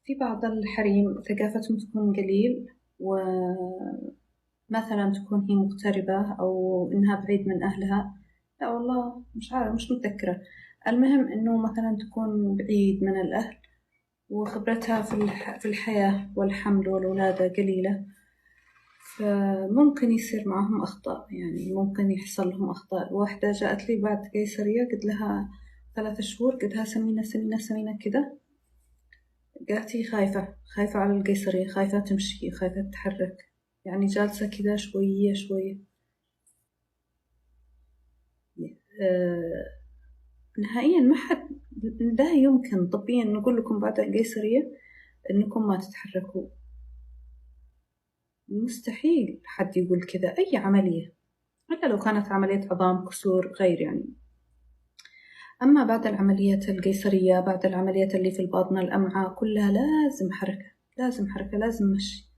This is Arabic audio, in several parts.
في بعض الحريم ثقافتهم تكون قليل، ومثلا تكون هي مغتربة أو إنها بعيد من أهلها. لا والله مش عارف، مش متذكرة. المهم إنه مثلا تكون بعيد من الأهل، وخبرتها في الحياة والحمل والولادة قليلة، فممكن يصير معهم أخطاء، يعني ممكن يحصل لهم أخطاء. واحدة جاءت لي بعد قيصرية، قلت لها 3 شهور، قلت لها سمينة سمينة سمينة كده. قالت لي خايفة على القيصرية، خايفة تمشي، خايفة تتحرك، يعني جالسة كذا شوية شوية. أه نهائيا ما حد، لا يمكن طبيا نقول لكم بعد القيصرية إنكم ما تتحركوا، مستحيل حد يقول كذا. أي عملية، حتى لو كانت عملية عظام، كسور، غير يعني. أما بعد العمليات القيصرية، بعد العمليات اللي في الباطنة، الأمعاء كلها لازم حركة، لازم حركة، لازم مشي.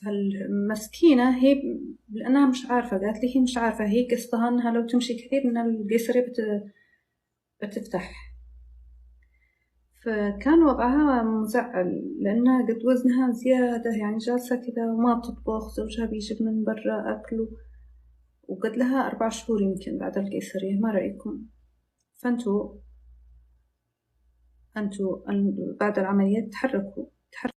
فالمسكينة هي لأنها مش عارفة، قالت لي هي مش عارفة، هي قصتها إنها لو تمشي كثير إن القيصرية بتفتح. فكان وضعها مزعل لأنها قد وزنها زيادة، يعني جالسة كذا وما تطبخ، زوجها بيجيب من برا أكل، وقد لها 4 شهور يمكن بعد القيصرية. ما رأيكم؟ فأنتوا بعد العملية تحركوا.